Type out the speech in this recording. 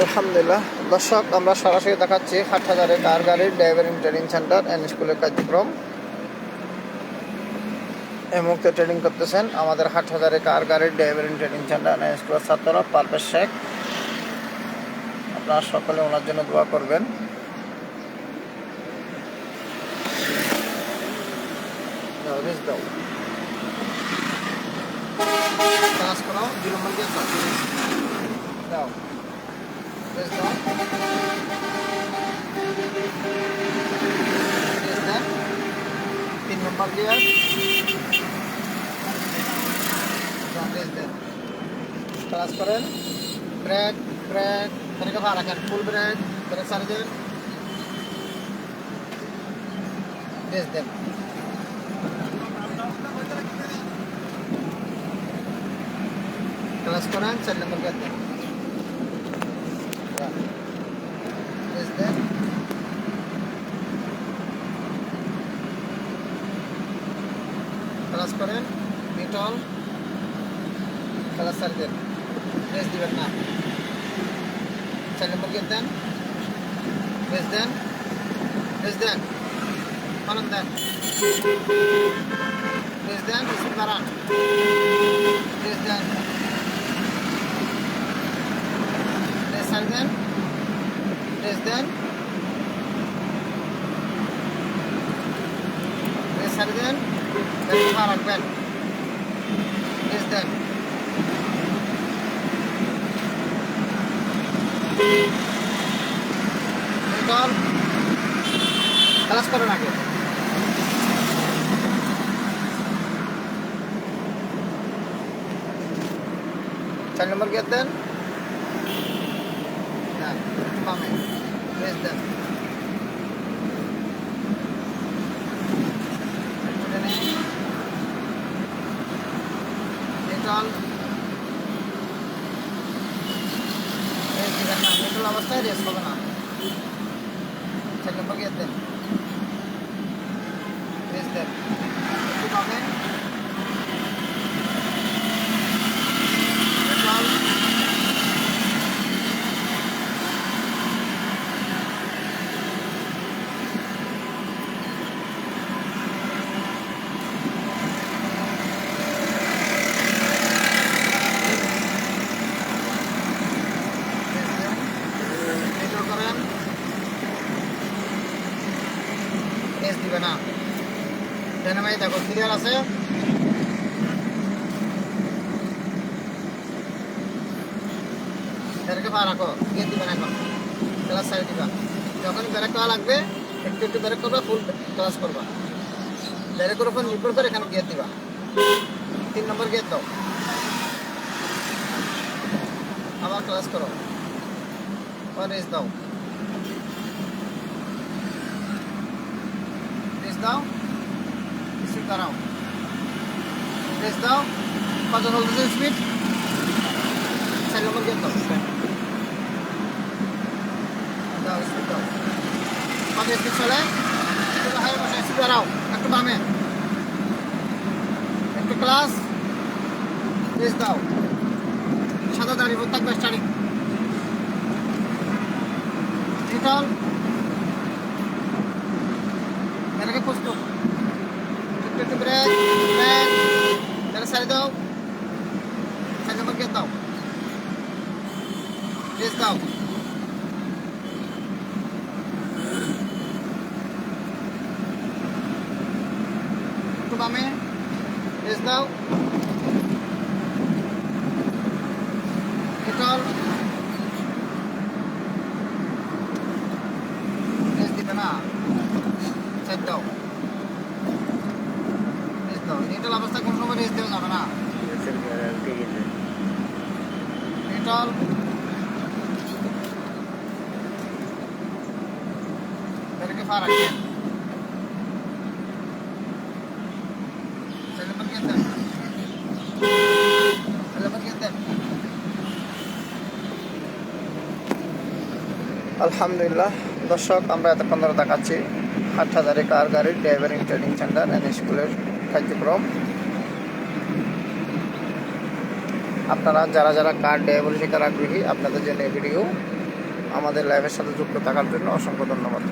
আলহামদুলিল্লাহ দর্শক, আমরা সরাসরি দেখাচ্ছি হাটহাজারে কার গাড়ির ড্রাইভিং ট্রেনিং সেন্টার অ্যান্ড স্কুলের কার্যক্রম। এই মুহূর্তে ট্রেনিং করতেছেন আমাদের হাটহাজারে কার গাড়ির ড্রাইভিং ট্রেনিং সেন্টার অ্যান্ড স্কুলের ছাত্ররা পারভেজ শেখ। আপনারা সকলে ওনার জন্য দোয়া করবেন। ক্লাস করো, 2 নম্বর গিয়ে দাও। Press down. Press down. 3 number gear. Press down. Class karen. Brake. Brake ke arahkan. Full brake. Brake sari den. Press down. Class karen. 4 number gear den. Is there class করেন মিটল ক্লাস সার দেন, press দিবেন না। 4 নম্বর গিয়ে দেন, press দেন পালন দেন, press দেন, speed বাড়ান, press দেন, press সার দেন, press দেন, press সারি দেন, break রাখবেন, press দেন, neutral class করেন আগে। 4 নম্বর গিয়ার দেন, বামে প্রেস দেন, নিউট্রাল রেস দিবেন না, নিউট্রাল অবস্থায় রেস হবে না। 4 নম্বর গিয়ার দেন, প্রেস দেন, একটু বামে নিউট্রাল দিবে না। ডাইনামাইট দেখো ক্লিয়ার আছে, ব্রেকে পা রাখো, গিয়ে দিবে না। এখন ক্লাস সাইড দিবা, যখন ব্রেক করা লাগবে একটু ব্রেক করবা, ফুল ক্লাস করবা, ব্রেকের উপর নির্ভর করে এখানে গিয়ে দিবা। 3 নম্বর গিয়ে দাও, আবার ক্লাস করো, রেস দাও, দাও, স্পিড বাড়াও, প্রেস দাও, কত চলতেছে স্পিড। 4 নম্বর গিয়ে দাও, স্পিড দাও, কত স্পিড চলে, হাই বসে স্পিড বাড়াও, একটু বামে, একটু ক্লাস, প্রেস দাও, সাদা দাঁড়িয়ে থাকবে স্টার্টিং, নিউট্রাল এটাকে পোস্ট একটু ব্রেক তাহলে সারি দাও। 4 নম্বর গিয়ে দাও, প্রেস দাও, একটু বামে প্রেস দাও, নিউট্রাল প্রেস দিবে না, সাইড দাও, রেস দাও। নিউট্রাল অবস্থা কোনো সময় রেস দেওয়া যাবে না। নিউট্রাল ব্রেকে পা রাখবেন, 4 নম্বর গিয়ে দেন, 4 নম্বর গিয়ে দেন। আলহামদুলিল্লাহ দর্শক, আমরা এতক্ষণ ধরে দেখাচ্ছি হাটহাজারে কার গাড়ির ড্রাইভিং ট্রেনিং সেন্টার অ্যান্ড স্কুলের কার্যক্রম। আপনারা যারা কার ড্রাইভার শেখার আগ্রহী, আপনাদের জন্য এই ভিডিও। আমাদের লাইভের সাথে যুক্ত থাকার জন্য অসংখ্য ধন্যবাদ।